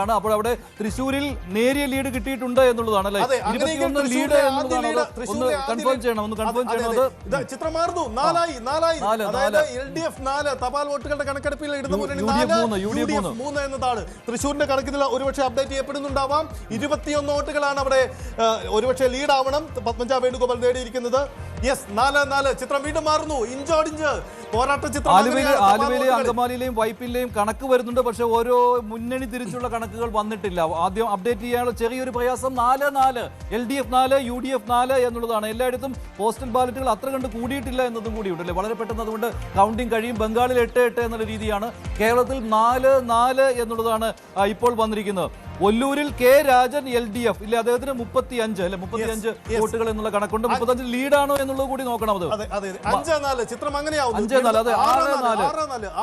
അപ്പോൾ അവിടെ തൃശ്ശൂരിൽ നേരിയ ലീഡ് കിട്ടിയിട്ടുണ്ട് എന്നുള്ളതാണ് അല്ലേ? 21 ലീഡ് എന്നുള്ളതാണ്. ഒന്ന് കൺഫേം ചെയ്യണം. ചിത്രമാർന്നു 4 LDF 4 തപാൽ വോട്ടുകളുടെ കണക്കെടുപ്പിൽ ഇടതുമുന്നണി 3 എന്നതാണ് തൃശ്ശൂരിന്റെ കണക്കിൽ ഒരുപക്ഷെ അപ്ഡേറ്റ് ചെയ്യപ്പെടുന്നുണ്ടാവാം. 21 വോട്ടുകളാണ് അവിടെ ഒരുപക്ഷെ ലീഡ് ആവണം പത്മജ വേണുഗോപാൽ നേടിയിരിക്കുന്നത്. യെസ് 4 ചിത്രം വീണ്ടും മാറുന്നു. ഇഞ്ചോടിഞ്ച് പോരാട്ട ചിത്രം. ആലുവയിലെയും അങ്കമാലിയിലെയും വൈപ്പിലെയും കണക്ക് വരുന്നുണ്ട്. പക്ഷെ ഓരോ മുന്നണി തിരിച്ചുള്ള കണക്കുകൾ വന്നിട്ടില്ല. ആദ്യം അപ്ഡേറ്റ് ചെയ്യാനുള്ള ചെറിയൊരു പ്രയാസം 4 LDF 4 UDF 4 എന്നുള്ളതാണ്. എല്ലായിടത്തും പോസ്റ്റൽ ബാലറ്റുകൾ അത്ര കണ്ട് കൂടിയിട്ടില്ല എന്നതും കൂടി ഉണ്ടല്ലേ? വളരെ പെട്ടെന്ന് അതുകൊണ്ട് കൗണ്ടിങ് കഴിയും. ബംഗാളിൽ 8 എന്നുള്ള രീതിയാണ്. കേരളത്തിൽ 4 എന്നുള്ളതാണ് ഇപ്പോൾ വന്നിരിക്കുന്നത്. ഒല്ലൂരിൽ കെ രാജൻ LDF ഇല്ല, അദ്ദേഹത്തിന് 35 അല്ലെ 35 വോട്ടുകൾ എന്നുള്ള കണക്കുണ്ട്. 35 ലീഡാണോ എന്നുള്ളത് കൂടി നോക്കണം. അത് 5-4 ചിത്രം അങ്ങനെയാവും. 5-4 അതെ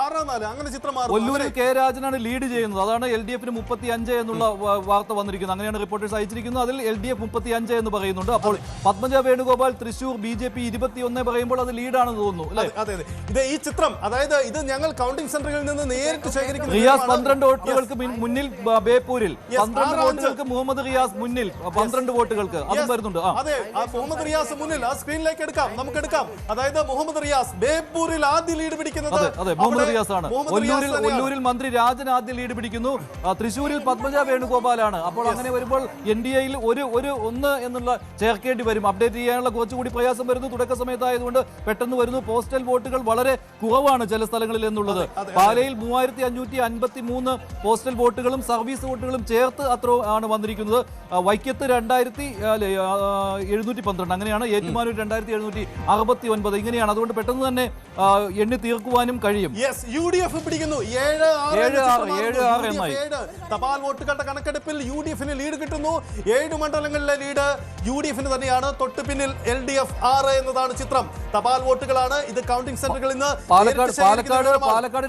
6-4 അങ്ങനെ ചിത്രം മാറും. ഒല്ലൂരിൽ കെ രാജനാണ് ലീഡ് ചെയ്യുന്നത്. അതാണ് LDFന് 35 എന്നുള്ള വാർത്ത വന്നിരിക്കുന്നത്. അങ്ങനെയാണ് റിപ്പോർട്ടേഴ്സ് അയച്ചിരിക്കുന്നത്. അതിൽ LDF 35 എന്ന് പറയുന്നുണ്ട്. അപ്പോൾ പത്മജ വേണുഗോപാൽ തൃശൂർ BJP 21 പറയുമ്പോൾ അത് ലീഡാണെന്ന് തോന്നുന്നു അല്ലെ? ഇത് ഈ ചിത്രം അതായത് ഇത് ഞങ്ങൾ കൗണ്ടിംഗ് സെന്ററുകളിൽ നിന്ന് നേരിട്ട് ശേഖരിക്കുന്ന റിയാസ് 12 വോട്ടുകൾക്ക് മുന്നിൽ ബേപ്പൂരിൽ 12 വോട്ടുകൾക്ക് മുഹമ്മദ് റിയാസ് മുന്നിൽ 12 വോട്ടുകൾക്ക് അതും വരുന്നുണ്ട്. അതെ മുഹമ്മദ് റിയാസ് മുന്നിൽ ആ സ്ക്രീനിലേക്ക് നമുക്ക് എടുക്കാം. അതായത് മുഹമ്മദ് റിയാസ് ബേപ്പൂരിൽ ആദ്യ ലീഡ് പിടിക്കുന്നത് മുഹമ്മദ് റിയാസ് ആണ്. ഒല്ലൂരിൽ മന്ത്രി രാജൻ ആദ്യ ലീഡ് പിടിക്കുന്നു. തൃശ്ശൂരിൽ പത്മജ വേണുഗോപാലാണ്. അപ്പോൾ അങ്ങനെ വരുമ്പോൾ NDAയിൽ ഒരു 1 എന്നുള്ള ചേർക്കേണ്ടി വരും. അപ്ഡേറ്റ് ചെയ്യാനുള്ള കുറച്ചുകൂടി പ്രയാസം വരുന്നു. തുടക്ക സമയത്തായതുകൊണ്ട് പെട്ടെന്ന് വരുന്നു. പോസ്റ്റൽ വോട്ടുകൾ വളരെ കുറവാണ് ചില സ്ഥലങ്ങളിൽ എന്നുള്ളത്. പാലയിൽ 3553 പോസ്റ്റൽ വോട്ടുകളും സർവീസ് വോട്ടുകളും ചേർത്ത് അത്ര ആണ് വന്നിരിക്കുന്നത്. വൈക്കത്ത് 2712 അങ്ങനെയാണ്. ഏറ്റുമാനൂർ 2769 ഇങ്ങനെയാണ്. അതുകൊണ്ട് പെട്ടെന്ന് തന്നെ എണ്ണി തീർക്കുവാനും കഴിയും. UDF പിടിക്കുന്നു 7-6 തപാൽ വോട്ടുകളുടെ കണക്കെടുപ്പിൽ UDFന് ലീഡ് കിട്ടുന്നു. 7 മണ്ഡലങ്ങളിലെ ലീഡ് UDFന് തന്നെയാണ്. തൊട്ട് പിന്നിൽ LDF 6 എന്നതാണ് ചിത്രം. തപാൽ വോട്ടുകളാണ് ഇത്. കൗണ്ടിംഗ് സെന്ററുകളിൽ നിന്ന് പാലക്കാട്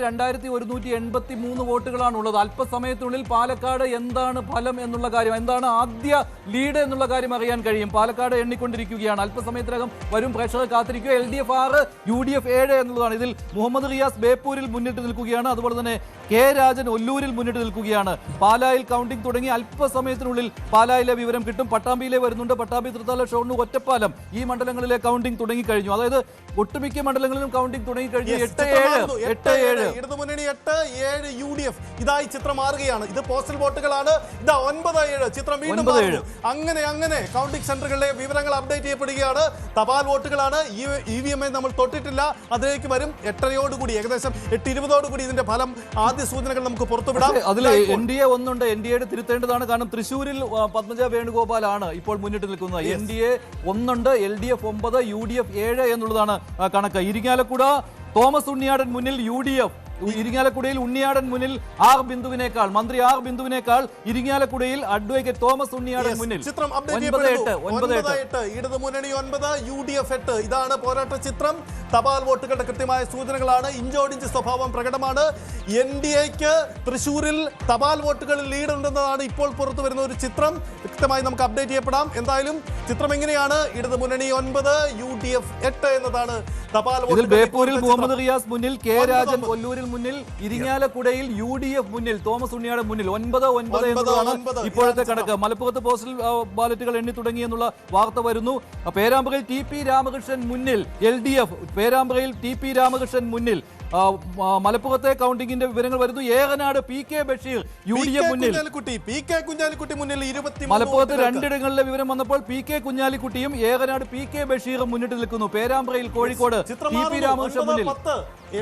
2183 വോട്ടുകളാണ് ഉള്ളത്. അല്പസമയത്തിനുള്ളിൽ പാലക്കാട് എന്താണ് ഫലം എന്നുള്ള കാര്യം, എന്താണ് ആദ്യ ലീഡ് എന്നുള്ള കാര്യം അറിയാൻ കഴിയും. പാലക്കാട് എണ്ണിക്കൊണ്ടിരിക്കുകയാണ്. അല്പസമയത്തിനകം വരും. പ്രേക്ഷകർ കാത്തിരിക്കുക. LDF 6 UDF 7 എന്നുള്ളതാണ്. ഇതിൽ മുഹമ്മദ് റിയാസ് ബേപ്പൂരിൽ മുന്നിട്ട് നിൽക്കുകയാണ്. അതുപോലെ തന്നെ കെ രാജൻ ഒല്ലൂരിൽ മുന്നിട്ട് നിൽക്കുകയാണ്. പാലായിൽ കൗണ്ടിംഗ് തുടങ്ങി. അല്പസമയത്തിനുള്ളിൽ പാലായിലെ വിവരം കിട്ടും. പട്ടാമ്പിയിലെ വരുന്നുണ്ട്. പട്ടാമ്പി, തൃത്താല, ഷൊർണൂർ, ഒറ്റപ്പാലം ഈ മണ്ഡലങ്ങളിലെ കൗണ്ടിംഗ് തുടങ്ങിക്കഴിഞ്ഞു. അതായത് ഒട്ടുമിക്ക മണ്ഡലങ്ങളിലും കൗണ്ടിംഗ് തുടങ്ങിക്കഴിഞ്ഞു. 8-7 ഇടതുമുന്നണി 8-7 UDF ഇതായി ചിത്രം മാറുകയാണ്. ഇത് പോസ്റ്റൽ വോട്ടുകളാണ്. ഇതാ 9-7 ചിത്രം വീണ്ടും അങ്ങനെ കൗണ്ടിംഗ് സെന്ററുകളിലെ വിവരങ്ങൾ അപ്ഡേറ്റ് ചെയ്യപ്പെടുകയാണ്. തപാൽ വോട്ടുകളാണ്. EVM നമ്മൾ തൊട്ടിട്ടില്ല. അതിലേക്ക് വരും. 8:30 ഏകദേശം 8:20 ഇതിന്റെ ഫലം ആദ്യ സൂചനകൾ നമുക്ക് പുറത്തുവിടാം. അതിൽ NDA 1 NDA തിരുത്തേണ്ടതാണ്. കാരണം തൃശ്ശൂരിൽ പത്മജ വേണുഗോപാൽ ആണ് ഇപ്പോൾ മുന്നിട്ട് നിൽക്കുന്നത്. NDA 1 LDF 9 UDF 7 എന്നുള്ളതാണ് കണക്ക്. ഇരിങ്ങാലക്കുട തോമസ് ഉണ്ണിയാടൻ മുന്നിൽ UDF. ഇരിങ്ങാലക്കുടയിൽ ഉണ്ണിയാടൻ മുന്നിൽ മന്ത്രി ആർ ബിന്ദുവിനേക്കാൾ ഇരിങ്ങാലക്കുടയിൽ അഡ്വക്കേറ്റ് തോമസ് ഉണ്ണിയാടൻ മുന്നിൽ. 9-8 ഇടതുമുന്നണി 9 UDF 8 ഇതാണ് പോരാട്ട ചിത്രം. തപാൽ വോട്ടുകളുടെ കൃത്യമായ സൂചനകളാണ്. ഇഞ്ചോടിഞ്ച് സ്വഭാവം പ്രകടമാണ്. NDAക്ക് തൃശ്ശൂരിൽ തപാൽ വോട്ടുകളിൽ ലീഡ് ഉണ്ടെന്നതാണ് ഇപ്പോൾ പുറത്തു വരുന്ന ഒരു ചിത്രം. കൃത്യമായി നമുക്ക് അപ്ഡേറ്റ് ചെയ്യപ്പെടാം. എന്തായാലും ചിത്രം എങ്ങനെയാണ്? ഇടതുമുന്നണി 9 UDF 8 എന്നതാണ് തപാൽ വോട്ടുകൾ. ബേപ്പൂരിൽ മുഹമ്മദ് റിയാസ് മുന്നിൽ, കെ രാജൻ ഒല്ലൂരിൽ മുന്നിൽ, ഇരിങ്ങാലക്കുടയിൽ UDF മുന്നിൽ, തോമസ് ഉണ്ണിയാടൻ മുന്നിൽ. 9 എന്നതാണ് ഇപ്പോഴത്തെ കണക്ക്. മലപ്പുറത്ത് പോസ്റ്റൽ ബാലറ്റുകൾ എണ്ണി തുടങ്ങി എന്നുള്ള വാർത്ത വരുന്നു. പേരാമ്പ്രയിൽ TP രാമകൃഷ്ണൻ മുന്നിൽ LDF. പേരാമ്പ്രയിൽ TP രാമകൃഷ്ണൻ മുന്നിൽ. മലപ്പുറത്തെ കൗണ്ടിങ്ങിന്റെ വിവരങ്ങൾ വരുന്നു. ഏകനാട് PK ബഷീർ UDF മുന്നിൽ. മലപ്പുറത്ത് 2 ഇടങ്ങളിലെ വിവരം വന്നപ്പോൾ PK കുഞ്ഞാലിക്കുട്ടിയും ഏകനാട് PK ബഷീറും മുന്നിട്ട് നിൽക്കുന്നു. പേരാമ്പ്രയിൽ കോഴിക്കോട് TP രാമകൃഷ്ണൻ മുന്നിൽ.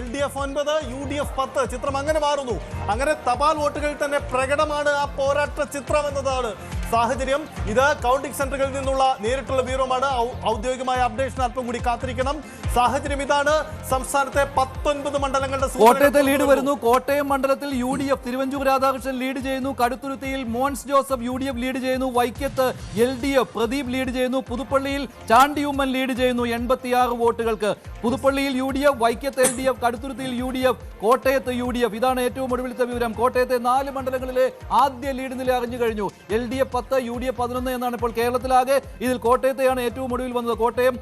LDF 9 UDF 10 ചിത്രം അങ്ങനെ മാറുന്നു. അങ്ങനെ തപാൽ വോട്ടുകളിൽ തന്നെ പ്രകടമാണ് ആ പോരാട്ട ചിത്രം എന്നതാണ് സാഹചര്യം. ഇത് കൗണ്ടിംഗ് സെന്ററുകളിൽ നിന്നുള്ള നേരിട്ടുള്ള വിവരമാണ്. ഔദ്യോഗികമായ അപ്ഡേഷൻ അല്പം കൂടി കാത്തിരിക്കണം. സാഹചര്യം ഇതാണ്. സംസ്ഥാനത്തെ 19 മണ്ഡലങ്ങളുടെ കോട്ടയത്തെ ലീഡ് വരുന്നു. കോട്ടയം മണ്ഡലത്തിൽ UDF തിരുവഞ്ചൂർ രാധാകൃഷ്ണൻ ലീഡ് ചെയ്യുന്നു. കടുത്തുരുത്തിയിൽ മോൻസ് ജോസഫ് UDF ലീഡ് ചെയ്യുന്നു. വൈക്കത്ത് LDF പ്രദീപ് ലീഡ് ചെയ്യുന്നു. പുതുപ്പള്ളിയിൽ ചാണ്ടി ഉമ്മൻ ലീഡ് ചെയ്യുന്നു 86 വോട്ടുകൾക്ക്. പുതുപ്പള്ളിയിൽ UDF, വൈക്കത്ത് LDF, കടുത്തുരുത്തിയിൽ UDF, കോട്ടയത്ത് UDF. ഇതാണ് ഏറ്റവും ഒടുവിലത്തെ വിവരം. കോട്ടയത്തെ 4 മണ്ഡലങ്ങളിലെ ആദ്യ ലീഡ് നില അറിഞ്ഞു കഴിഞ്ഞു. LDF 10, UDF 11 എന്നാണ് ഇപ്പോൾ കേരളത്തിലാകെ. ഇതിൽ കോട്ടയത്തെയാണ് ഏറ്റവും ഒടുവിൽ വന്നത്. കോട്ടയം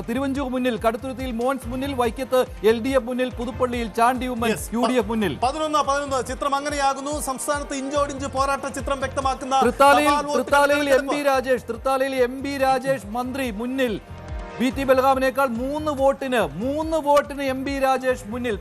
തിരുവഞ്ചൂർ മുന്നിൽ, കടുത്തുരുത്തിയിൽ മോൻസ് മുന്നിൽ, വൈക്കത്ത് LDF മുന്നിൽ, പുതുപ്പള്ളിയിൽ ചാണ്ടി ഉമ്മൻ UDF മുന്നിൽ. 11 ചിത്രം അങ്ങനെയാകുന്നു. സംസ്ഥാനത്ത് ഇഞ്ചോടിഞ്ച് പോരാട്ട ചിത്രം വ്യക്തമാക്കുന്ന തൃത്താലയിൽ MB രാജേഷ് മന്ത്രി മുന്നിൽ. VT ബൽറാമിനേക്കാൾ 3 വോട്ടിന് MB രാജേഷ് മുന്നിൽ.